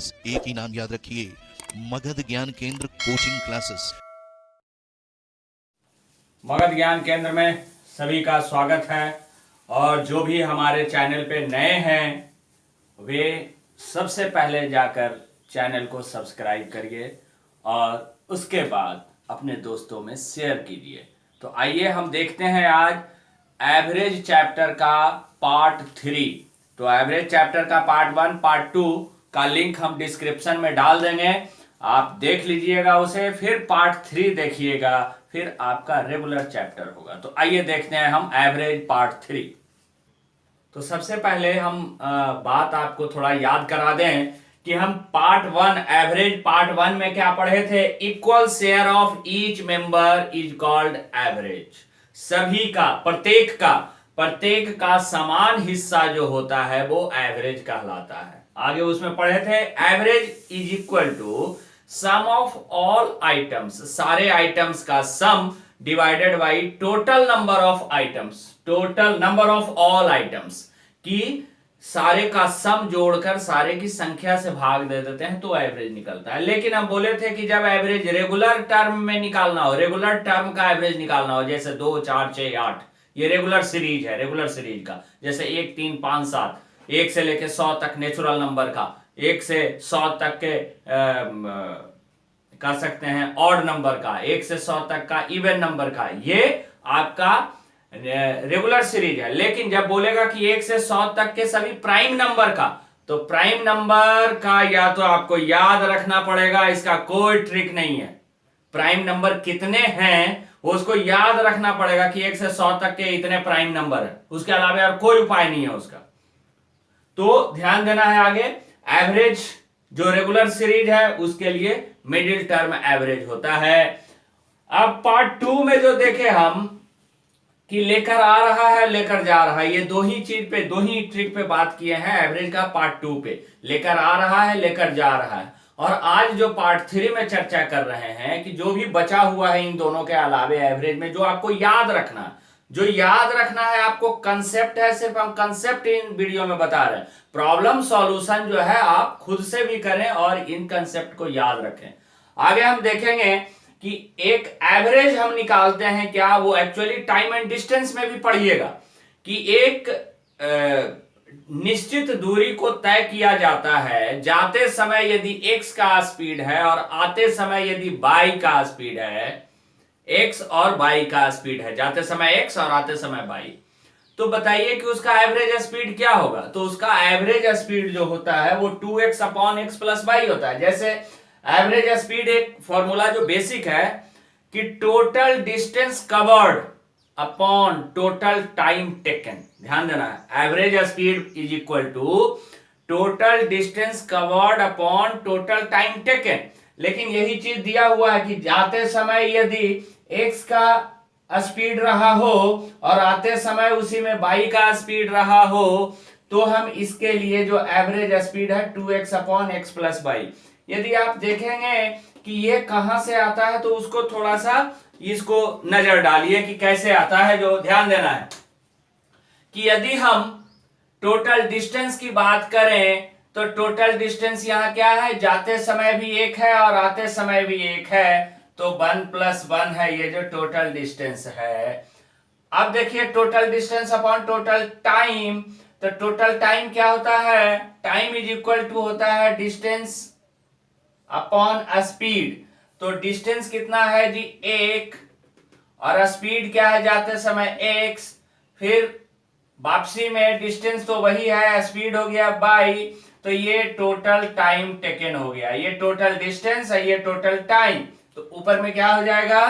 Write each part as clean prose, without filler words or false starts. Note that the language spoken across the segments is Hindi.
बस एक ही नाम याद रखिए, मगध ज्ञान केंद्र कोचिंग क्लासेस। मगध ज्ञान केंद्र में सभी का स्वागत है। और जो भी हमारे चैनल पे नए हैं वे सबसे पहले जाकर चैनल को सब्सक्राइब करिए और उसके बाद अपने दोस्तों में शेयर कीजिए। तो आइए हम देखते हैं आज एवरेज चैप्टर का पार्ट 3। तो एवरेज चैप्टर का पार्ट 1 पार्ट 2 का लिंक हम डिस्क्रिप्शन में डाल देंगे, आप देख लीजिएगा उसे, फिर पार्ट 3 देखिएगा, फिर आपका रेगुलर चैप्टर होगा। तो आइए देखते हैं हम एवरेज पार्ट 3। तो सबसे पहले हम बात आपको थोड़ा याद करा दें कि हम पार्ट 1 एवरेज पार्ट 1 में क्या पढ़े थे। Equal share of each member is called average. सभी का, प्रत्येक का समान हिस्सा जो होता है वो एवरेज कहलाता है। आगे उसमें पढ़े थे average is equal to sum of all items, सारे आइटम्स का sum divided by total number of items, total number of all items की सारे का सम जोड़कर सारे की संख्या से भाग दे देते हैं तो एवरेज निकलता है। लेकिन हम बोले थे कि जब एवरेज रेगुलर टर्म में निकालना हो, रेगुलर टर्म का एवरेज निकालना हो, जैसे 2, 4, 6, 8, ये रेगुलर सीरीज है, रेगुलर सीरीज का, जैसे 1, 3, 5, 7, 1 से लेके 100 तक नेचुरल नंबर का, 1 से 100 तक के कर सकते हैं ऑड नंबर का, 1 से 100 तक का इवन नंबर का, ये आपका रेगुलर सीरीज है। लेकिन जब बोलेगा कि 1 से 100 तक के सभी प्राइम नंबर का, तो प्राइम नंबर का या तो आपको याद रखना पड़ेगा, इसका कोई ट्रिक नहीं है। प्राइम नंबर कितने हैं वो उसको याद रखना पड़ेगा कि 1 से 100 तक के इतने प्राइम नंबर है, उसके अलावा यार कोई उपाय नहीं है उसका। तो ध्यान देना है आगे, एवरेज जो रेगुलर सीरीज है उसके लिए मिडिल टर्म एवरेज होता है। अब पार्ट 2 में जो देखे हम कि लेकर आ रहा है, लेकर जा रहा है, ये दो ही चीज पे, दो ही ट्रिक पे बात किए हैं एवरेज का पार्ट 2 पे। लेकर आ रहा है, लेकर जा रहा है। और आज जो पार्ट 3 में चर्चा कर रहे हैं कि जो भी बचा हुआ है इन दोनों के अलावे एवरेज में, जो आपको याद रखना, जो याद रखना है आपको, कंसेप्ट है, सिर्फ हम कंसेप्ट इन वीडियो में बता रहे हैं। प्रॉब्लम सॉल्यूशन जो है आप खुद से भी करें और इन कंसेप्ट को याद रखें। आगे हम देखेंगे कि एक एवरेज हम निकालते हैं क्या, वो एक्चुअली टाइम एंड डिस्टेंस में भी पढ़िएगा कि एक निश्चित दूरी को तय किया जाता है। जाते समय यदि x का स्पीड है और आते समय यदि y का स्पीड है, x और y का स्पीड है, जाते समय x और आते समय y, तो बताइए कि उसका एवरेज स्पीड क्या होगा। तो उसका एवरेज स्पीड जो होता है वो 2x upon x plus y होता है। जैसे एवरेज स्पीड एक फॉर्मूला जो बेसिक है कि total distance covered upon total time taken. ध्यान देना है, average speed is equal to total distance covered upon total time taken. लेकिन यही चीज दिया हुआ है कि जाते समय यदि x का स्पीड रहा हो और आते समय उसी में y का स्पीड रहा हो, तो हम इसके लिए जो एवरेज स्पीड है 2x upon x plus y। यदि आप देखेंगे कि ये कहां से आता है तो उसको थोड़ा सा इसको नजर डालिए कि कैसे आता है। जो ध्यान देना है कि यदि हम टोटल डिस्टेंस की बात करें तो टोटल डिस्टेंस यहां क्या है, जाते समय भी 1 है और आते समय भी 1 है, तो 1 प्लस 1 है ये जो टोटल डिस्टेंस है। अब देखिए total distance upon total time, तो टोटल टाइम क्या होता है, टाइम इज इक्वल टू होता है डिस्टेंस अपॉन स्पीड। तो डिस्टेंस कितना है जी 1 और स्पीड क्या है जाते समय x, फिर वापसी में डिस्टेंस तो वही है, स्पीड हो गया y, तो ये टोटल टाइम टेकन हो गया। ये टोटल डिस्टेंस है, ये टोटल टाइम। तो ऊपर में क्या हो जाएगा,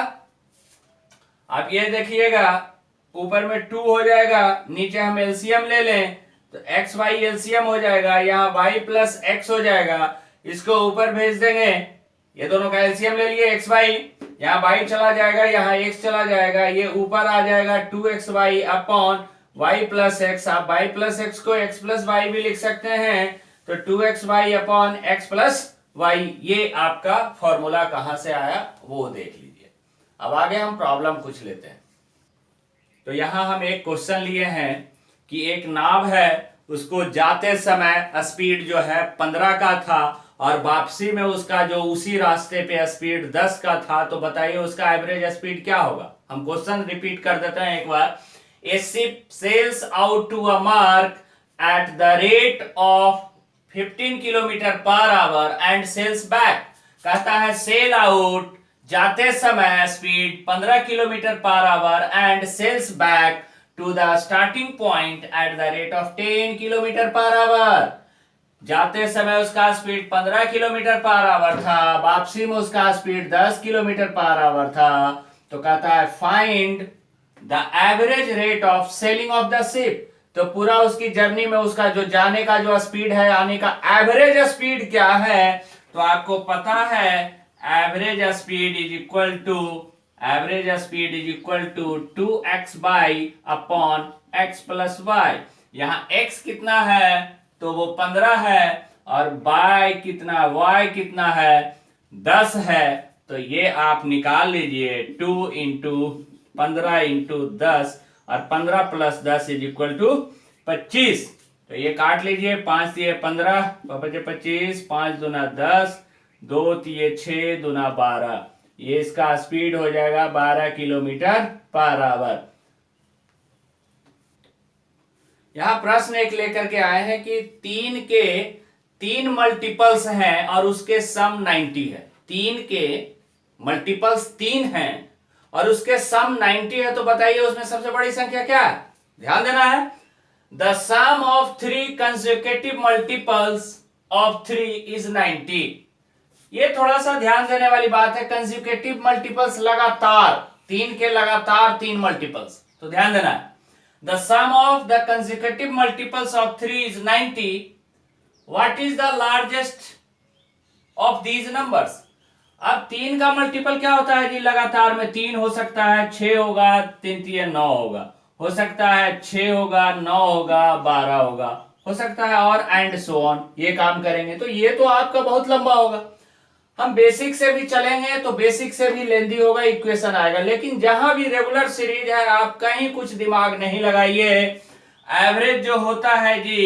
आप ये देखिएगा, ऊपर में 2 हो जाएगा, नीचे हम एलसीएम ले लें तो एक्स वाई एलसीएम हो जाएगा, यहाँ y प्लस एक्स हो जाएगा, इसको ऊपर भेज देंगे, ये दोनों का एलसीएम ले लिए एक्स वाई, यहाँ y चला जाएगा, यहाँ x चला जाएगा, ये ऊपर आ जाएगा 2xy upon y plus x. आप y प्लस एक्स को x प्लस वाई भी लिख सकते हैं, तो 2xy upon x plus Y. ये आपका फॉर्मूला कहां से आया वो देख लीजिए। अब आगे हम प्रॉब्लम कुछ लेते हैं। तो यहां हम एक क्वेश्चन लिए हैं कि एक नाव है, उसको जाते समय स्पीड जो है 15 का था और वापसी में उसका जो उसी रास्ते पे स्पीड 10 का था, तो बताइए उसका एवरेज स्पीड क्या होगा। हम क्वेश्चन रिपीट कर देते हैं एक बार। A ship sails out to a mark at the rate of 15 kilometre per hour and sails back. कहता है सेल आउट जाते समय speed 15 kilometre per hour and sails back to the starting point at the rate of 10 kilometre per hour. जाते समय उसका स्पीड 15 किलोमीटर पर आवर था, वापसी में उसका स्पीड 10 किलोमीटर पर आवर था। तो कहता है find the average rate of selling of the ship. तो पूरा उसकी जर्नी में उसका जो जाने का जो स्पीड है, आने का एवरेज स्पीड क्या है। तो आपको पता है average speed is equal to 2x by upon x plus y. यहां x कितना है तो वो 15 है, और y कितना है 10 है। तो ये आप निकाल लीजिए 2 इंटू 15 इंटू 10, और 15 प्लस 10 इज इक्वल टू 25। तो ये काट लीजिए, 5 दिए 15, 25, 5 दूना 10, 2 दिए 6 दूना 12। ये इसका स्पीड हो जाएगा 12 किलोमीटर पर आवर। यहां प्रश्न एक लेकर के आए हैं कि 3 के 3 मल्टीपल्स हैं और उसके सम 90 है। 3 के मल्टीपल्स 3 हैं और उसके सम 90 है। तो बताइए उसमें सबसे बड़ी संख्या क्या है। ध्यान देना है। The sum of 3 consecutive multiples of 3 is 90। ये थोड़ा सा ध्यान देने वाली बात है। कंसेक्यूटिव मल्टीपल्स लगातार 3 के लगातार 3 मल्टीपल्स, तो ध्यान देना है। The sum of the consecutive multiples of 3 is 90. What is the largest of these numbers? अब 3 का मल्टीपल क्या होता है जी। लगातार में 3 हो सकता है, 6 होगा, 3 3 9 होगा, हो सकता है 6 होगा, 9 होगा, 12 होगा, हो सकता है और एंड सो ऑन। ये काम करेंगे तो ये तो आपका बहुत लंबा होगा। हम बेसिक से भी चलेंगे तो बेसिक से भी लेंदी होगा, इक्वेशन आएगा। लेकिन जहां भी रेगुलर सीरीज है आप कहीं कुछ दिमाग नहीं लगाइए। एवरेज जो होता है जी,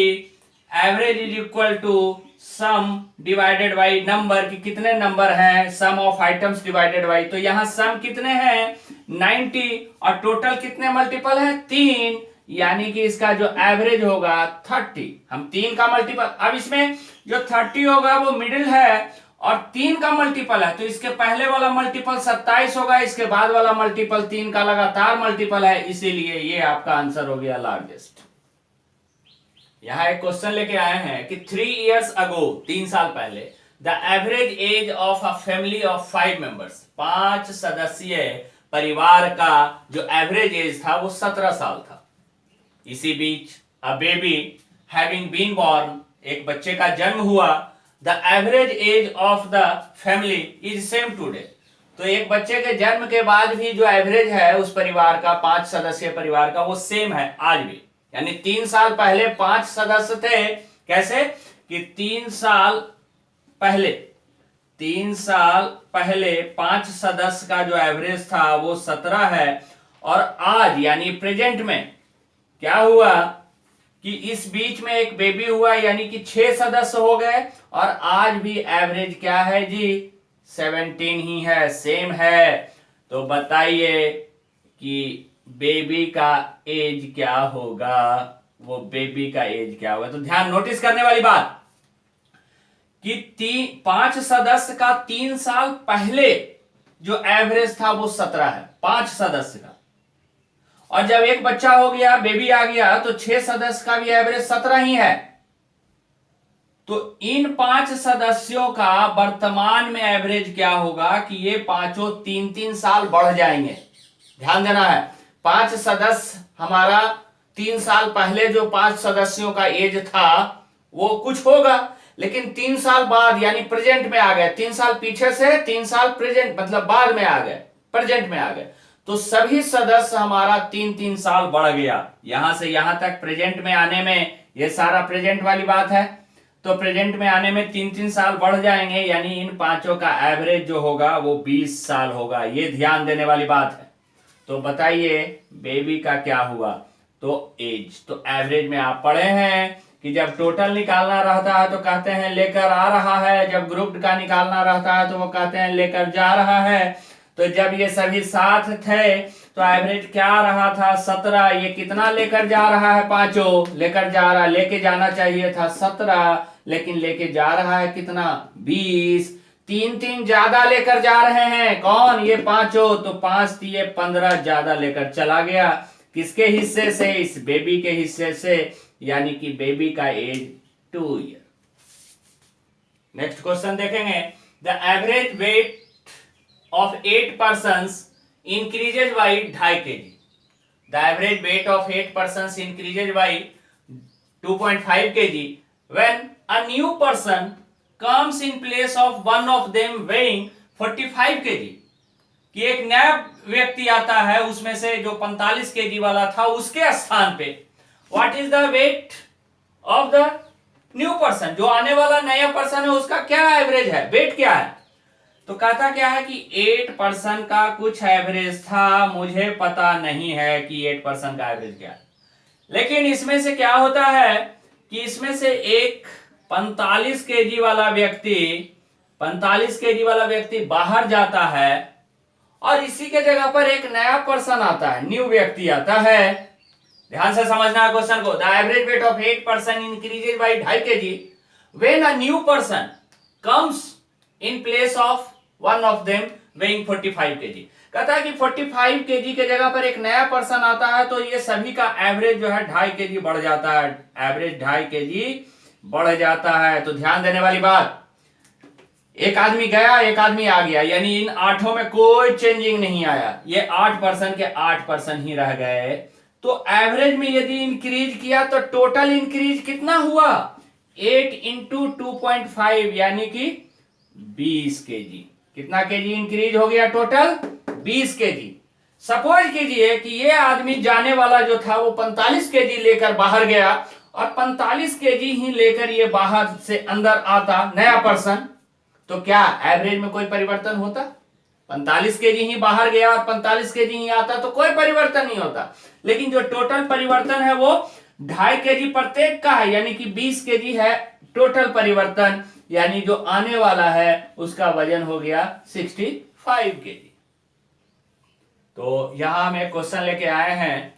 average is equal to sum divided by number, कि कितने नंबर हैं, sum of items divided by. तो यहां सम कितने हैं 90, और टोटल कितने मल्टीपल है 3, यानी कि इसका जो एवरेज होगा 30। हम 3 का मल्टीपल, अब इसमें जो 30 होगा वो मिडिल है और 3 का मल्टीपल है, तो इसके पहले वाला मल्टीपल 27 होगा, इसके बाद वाला मल्टीपल 3 का लगातार मल्टीपल है, इसीलिए ये आपका आंसर हो गया लार्जेस्ट। यहां एक क्वेश्चन लेके आए हैं कि 3 years ago, 3 साल पहले, the average age of a family of 5 members, 5 सदस्यीय परिवार का जो एवरेज एज था वो 17 साल था। इसी बीच a baby having been born, एक बच्चे का जन्म हुआ। The average age of the family is same today. तो एक बच्चे के जन्म के बाद भी जो एवरेज है उस परिवार का, 5 सदस्यीय परिवार का, वो सेम है आज भी। यानी 3 साल पहले 5 सदस्य थे। कैसे कि 3 साल पहले 5 सदस्य का जो एवरेज था वो 17 है, और आज यानी प्रेजेंट में क्या हुआ कि इस बीच में एक बेबी हुआ, यानी कि 6 सदस्य हो गए, और आज भी एवरेज क्या है जी 17 ही है, सेम है। तो बताइए कि बेबी का एज क्या होगा, वो बेबी का एज क्या होगा। तो ध्यान नोटिस करने वाली बात कि 5 सदस्य का 3 साल पहले जो एवरेज था वो 17 है, 5 सदस्य का। और जब एक बच्चा हो गया, बेबी आ गया, तो 6 सदस्य का भी एवरेज 17 ही है। तो इन 5 सदस्यों का वर्तमान में एवरेज क्या होगा कि ये पांचों 3-3 साल बढ़ जाएंगे। ध्यान देना है। 5 सदस्य हमारा 3 साल पहले जो 5 सदस्यों का एज था वो कुछ होगा, लेकिन 3 साल बाद यानी प्रेजेंट में आ गए। 3 साल पीछे से 3 साल प्रेजेंट मतलब बाद में आ गए, प्रेजेंट में आ गए। तो सभी सदस्य हमारा 3-3 साल बढ़ गया। यहां से यहां तक प्रेजेंट में आने में, ये सारा प्रेजेंट वाली बात है, तो प्रेजेंट में आने में 3-3 साल बढ़ जाएंगे, यानी इन पांचों का एवरेज जो होगा वो 20 साल होगा। ये ध्यान देने वाली बात है। तो बताइए बेबी का क्या हुआ। तो एज, तो एवरेज में आप पढ़े हैं कि जब टोटल निकालना रहता है तो कहते हैं लेकर आ रहा है, जब ग्रुप्ड का निकालना रहता है तो वो कहते हैं लेकर जा रहा है। तो जब ये सभी साथ थे तो एवरेज क्या रहा था 17। ये कितना लेकर जा रहा है, पांचों लेकर जा रहा है, लेके जाना चाहिए था 17 लेकिन लेके जा रहा है कितना 20। तीन तीन ज्यादा लेकर जा रहे हैं, कौन, ये पांचों। तो 5 दिए 15 ज्यादा लेकर चला गया, किसके हिस्से से, इस बेबी के हिस्से से, यानी कि बेबी का एज 2 ईयर। नेक्स्ट क्वेश्चन देखेंगे, the average weight of 8 persons increases by 2.5 kg. The average weight of 8 persons increases by 2.5 kg when a new person comes in place of one of them weighing 45 kg. कि एक नया व्यक्ति आता है, उसमें से जो 45 kg वाला था उसके स्थान पे what is the weight of the new person, जो आने वाला नया पर्सन है उसका क्या एवरेज है, वेट क्या है। तो कहता क्या है कि 8% का कुछ एवरेज था, मुझे पता नहीं है कि 8% का एवरेज क्या है। लेकिन इसमें से क्या होता है कि इसमें से एक 45 केजी वाला व्यक्ति बाहर जाता है और इसी के जगह पर एक नया पर्सन आता है, न्यू व्यक्ति आता है। ध्यान से समझना है क्वेश्चन को। The average weight of 8% increases by 2.5 kg when a new person comes in place of one of them weighing 45 kg। कहता है कि 45 kg के जगह पर एक नया पर्सन आता है तो ये सभी का एवरेज जो है 2.5 kg बढ़ जाता है, एवरेज 2.5 kg बढ़ जाता है। तो ध्यान देने वाली बात, एक आदमी गया एक आदमी आ गया, यानी इन 8 में कोई चेंजिंग नहीं आया, ये 8% के 8% ही रह गए। तो एवरेज में यदि इंक्रीज किया तो टोटल इंक्रीज कितना हुआ, 8 इंटू 2.5 यानी कि 20 kg। कितना केजी इंक्रीज हो गया, टोटल 20 केजी। सपोज कीजिए कि ये आदमी जाने वाला जो था वो 45 केजी लेकर बाहर गया और 45 केजी ही लेकर ये बाहर से अंदर आता नया पर्सन, तो क्या एवरेज में कोई परिवर्तन होता। 45 केजी ही बाहर गया और 45 केजी ही आता तो कोई परिवर्तन नहीं होता। लेकिन जो टोटल परिवर्तन है वो 2.5 केजी प्रत्येक का है, यानी कि 20 केजी है टोटल परिवर्तन, यानी जो आने वाला है उसका वजन हो गया 65 केजी। तो यहां हम एक क्वेश्चन लेके आए हैं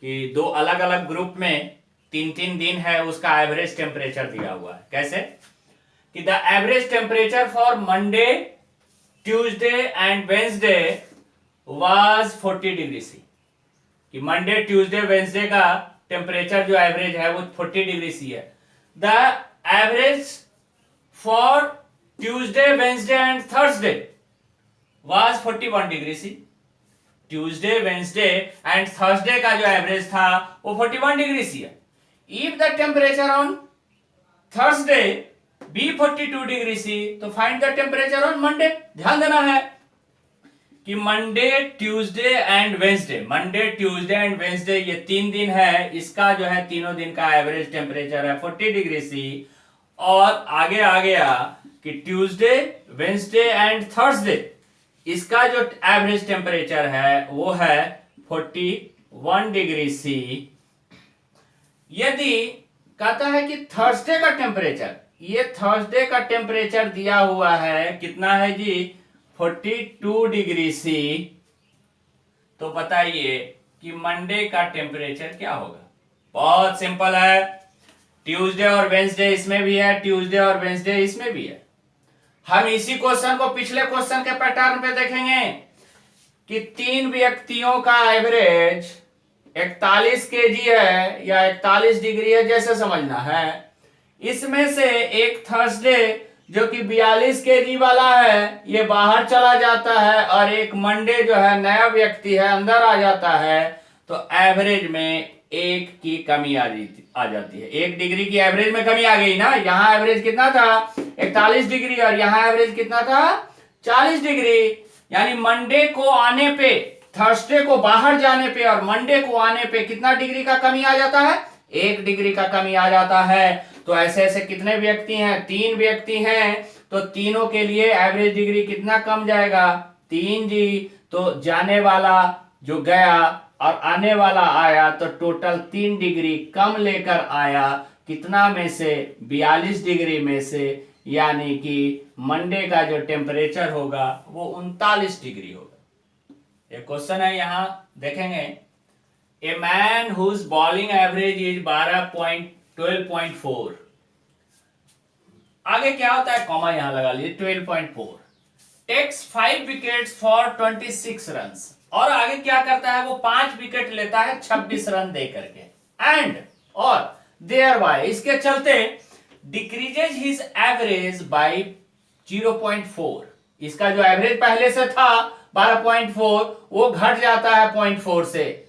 कि 2 अलग अलग ग्रुप में 3-3 दिन है, उसका एवरेज टेम्परेचर दिया हुआ है। कैसे कि the average temperature for Monday, Tuesday and Wednesday was 40 degree C. कि मंडे, ट्यूसडे, वेंसडे का टेम्परेचर जो एवरेज है वो 40 डिग्री सी है। The average for Tuesday, Wednesday and Thursday was 41 degree C. Tuesday, Wednesday and Thursday का जो एवरेज था वो 41 डिग्री सी है। If the temperature on Thursday be 42 degree C, तो find the temperature on Monday. ध्यान देना है कि Monday, Tuesday and Wednesday, Monday, Tuesday and Wednesday ये 3 दिन है, इसका जो है तीनों दिन का एवरेज टेम्परेचर है 40 डिग्री सी। और आगे आ गया कि ट्यूसडे, वेंसडे एंड थर्सडे, इसका जो एवरेज टेम्परेचर है वो है 41 डिग्री सी। यदि कहता है कि थर्सडे का टेम्परेचर, ये थर्सडे का टेम्परेचर दिया हुआ है कितना है जी 42 डिग्री सी, तो बताइए कि मंडे का टेम्परेचर क्या होगा। बहुत सिंपल है, ट्यूसडे और वेंसडे इसमें भी है, ट्यूसडे और वेंसडे इसमें भी है। हम इसी क्वेश्चन को पिछले क्वेश्चन के पैटर्न पे देखेंगे कि 3 व्यक्तियों का एवरेज 41 केजी है या 41 डिग्री है, जैसे समझना है। इसमें से एक थर्सडे जो कि 42 केजी वाला है ये बाहर चला जाता है और एक मंडे जो है नया व्यक्ति है अंदर आ जाता है, तो एवरेज में 1 की कमी आ जाती है। 1 डिग्री की एवरेज में कमी आ गई ना। यहाँ एवरेज कितना था 41 डिग्री और यहाँ एवरेज कितना था 40 डिग्री। यानी मंडे को आने पे, थर्सडे को बाहर जाने पे और मंडे को आने पे कितना डिग्री का कमी आ जाता है, 1 डिग्री का कमी आ जाता है। तो ऐसे ऐसे कितने व्यक्ति हैं, 3 व्यक्ति हैं, तो तीनों के लिए एवरेज डिग्री कितना कम जाएगा 3 जी। तो जाने वाला जो गया और आने वाला आया तो टोटल 3 डिग्री कम लेकर आया, कितना में से 42 डिग्री में से, यानी कि मंडे का जो टेम्परेचर होगा वो 39 डिग्री होगा। एक क्वेश्चन है यहां देखेंगे, a man whose bowling average is 12.4, आगे क्या होता है, कॉमा यहां लगा लीजिए, 12.4 टेक्स 5 विकेट्स फॉर 26 रन, और आगे क्या करता है, वो 5 विकेट लेता है 26 रन दे करके, एंड और देयर बाय, इसके चलते डिक्रीजेज हिज एवरेज बाय 0.4, इसका जो एवरेज पहले से था 12.4 वो घट जाता है 0.4 से।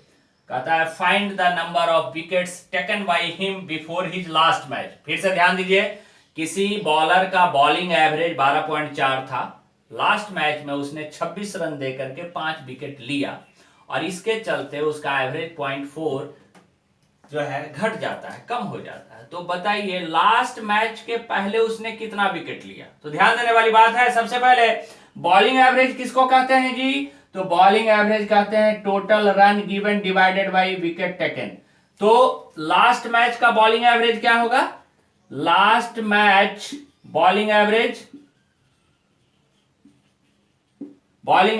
कहता है find the number of wickets taken by him before his last match. फिर से ध्यान दीजिए, किसी बॉलर का बॉलिंग एवरेज 12.4 था, लास्ट मैच में उसने 26 रन देकर के 5 विकेट लिया, और इसके चलते उसका एवरेज 0.4 जो है घट जाता है, कम हो जाता है। तो बताइए लास्ट मैच के पहले उसने कितना विकेट लिया। तो ध्यान देने वाली बात है, सबसे पहले बॉलिंग एवरेज किसको कहते हैं जी, तो बॉलिंग एवरेज कहते हैं total run given divided by wicket taken. तो लास्ट मैच का बॉलिंग एवरेज क्या होगा, लास्ट मैच बॉलिंग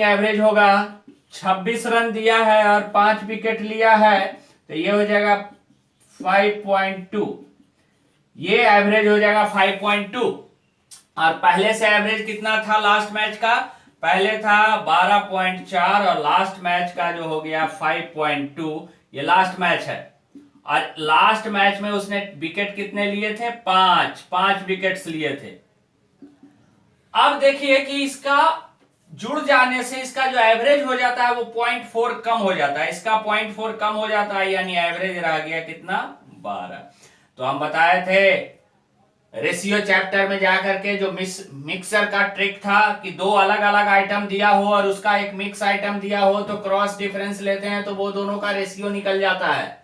एवरेज होगा 26 रन दिया है और 5 विकेट लिया है, तो ये हो जाएगा 5.2, ये एवरेज हो जाएगा 5.2। और पहले से एवरेज कितना था लास्ट मैच का, पहले था 12.4 और लास्ट मैच का जो हो गया 5.2, ये लास्ट मैच है। और लास्ट मैच में उसने विकेट कितने लिए थे, 5 विकेट्स लिए थे। अब देखिए कि इसका जुड़ जाने से इसका जो एवरेज हो जाता है वो 0.4 कम हो जाता है, इसका 0.4 कम हो जाता है, यानी एवरेज रह गया कितना, 12। तो हम बताए थे रेशियो चैप्टर में जाकर के जो मिक्सर का ट्रिक था कि दो अलग अलग आइटम दिया हो और उसका एक मिक्स आइटम दिया हो तो क्रॉस डिफरेंस लेते हैं तो वो दोनों का रेशियो निकल जाता है।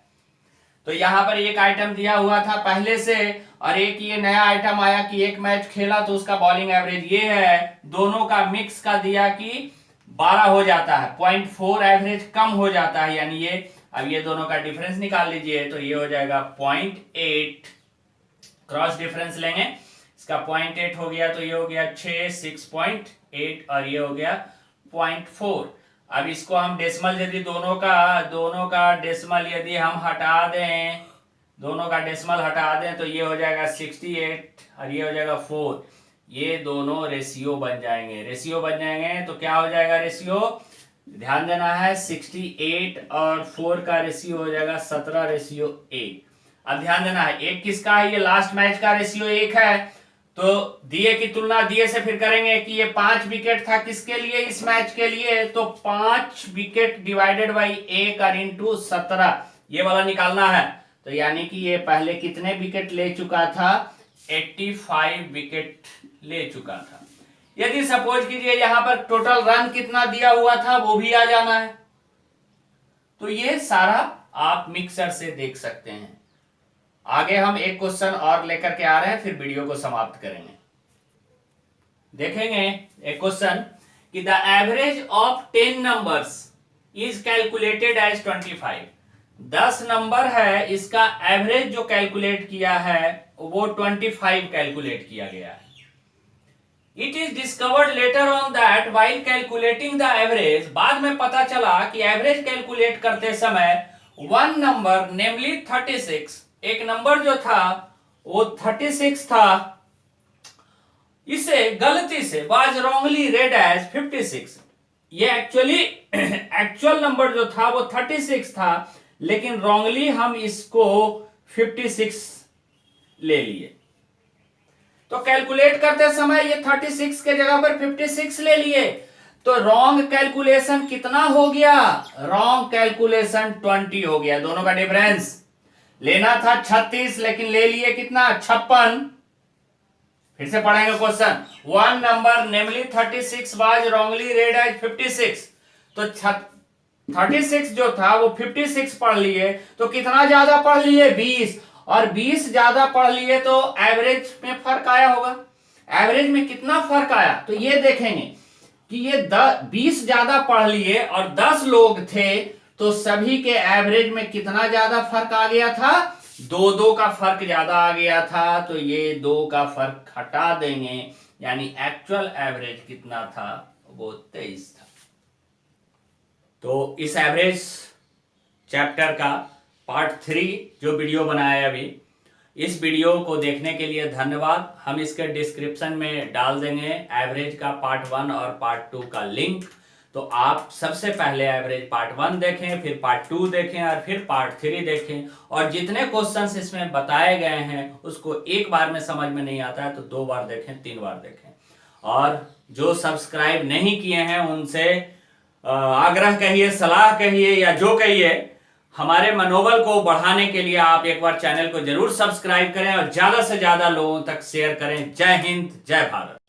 तो यहां पर एक आइटम दिया हुआ था पहले से और एक ये नया आइटम आया कि एक मैच खेला तो उसका बॉलिंग एवरेज ये है, दोनों का मिक्स का दिया कि 12 हो जाता है, 0.4 एवरेज कम हो जाता है, यानी ये अब ये दोनों का डिफरेंस निकाल लीजिए तो ये हो जाएगा 0.8, क्रॉस डिफरेंस लेंगे, इसका 0.8 हो गया तो ये हो गया 6.8 और ये हो गया 0.4। अब इसको हम डेसिमल यदि दोनों का डेसिमल यदि हम हटा दें, दोनों का डेसिमल हटा दें तो ये हो जाएगा 68 और ये हो जाएगा 4, ये दोनों रेशियो बन जाएंगे। तो क्या हो जाएगा रेशियो, ध्यान देना है 68 और 4 का रेशियो हो जाएगा 17:1। अब ध्यान देना है एक किसका है, ये लास्ट मैच का रेशियो 1 है, तो दिए की तुलना दिए से फिर करेंगे कि ये 5 विकेट था किसके लिए, इस मैच के लिए, तो 5 विकेट डिवाइडेड बाई 1 और इंटू 17 ये वाला निकालना है। तो यानी कि ये पहले कितने विकेट ले चुका था, 85 विकेट ले चुका था। यदि सपोज कीजिए यहां पर टोटल रन कितना दिया हुआ था वो भी आ जाना है, तो ये सारा आप मिक्सर से देख सकते हैं। आगे हम एक क्वेश्चन और लेकर के आ रहे हैं, फिर वीडियो को समाप्त करेंगे। देखेंगे एक क्वेश्चन कि the average of 10 numbers is calculated as 25। 10 number है, इसका एवरेज जो कैलकुलेट किया है वो 25 कैलकुलेट किया गया है। It is discovered later on that while calculating the average, बाद में पता चला कि एवरेज कैलकुलेट करते समय वन नंबर नेमली 36, एक नंबर जो था वो 36 था, इसे गलती से वाज रॉन्गली रेड एज 56। ये एक्चुअल नंबर जो था वो 36 था, लेकिन रॉन्गली हम इसको 56 ले लिए। तो कैलकुलेट करते समय ये 36 के जगह पर 56 ले लिए, तो रॉन्ग कैलकुलेशन कितना हो गया, रॉन्ग कैलकुलेशन 20 हो गया। दोनों का डिफरेंस लेना था 36 लेकिन ले लिए कितना, 56। फिर से पढ़ेंगे question, one number namely 36 was wrongly read as 56। तो 36 जो था वो 56 पढ़ लिए, तो कितना ज्यादा पढ़ लिए, 20, और 20 ज्यादा पढ़ लिए तो एवरेज में फर्क आया होगा। एवरेज में कितना फर्क आया, तो ये देखेंगे कि ये 20 ज्यादा पढ़ लिए और 10 लोग थे, तो सभी के एवरेज में कितना ज्यादा फर्क आ गया था, दो का फर्क ज्यादा आ गया था, तो ये 2 का फर्क हटा देंगे, यानी एक्चुअल एवरेज कितना था, वो 23 था। तो इस एवरेज चैप्टर का पार्ट 3 जो वीडियो बनाया अभी, इस वीडियो को देखने के लिए धन्यवाद। हम इसके डिस्क्रिप्शन में डाल देंगे एवरेज का पार्ट 1 और पार्ट 2 का लिंक। तो आप सबसे पहले एवरेज पार्ट 1 देखें, फिर पार्ट 2 देखें और फिर पार्ट 3 देखें। और जितने क्वेश्चंस इसमें बताए गए हैं उसको एक बार में समझ में नहीं आता है तो 2 बार देखें, 3 बार देखें। और जो सब्सक्राइब नहीं किए हैं उनसे आग्रह कहिए, सलाह कहिए या जो कहिए, हमारे मनोबल को बढ़ाने के लिए आप एक बार चैनल को जरूर सब्सक्राइब करें और ज्यादा से ज्यादा लोगों तक शेयर करें। जय हिंद, जय भारत।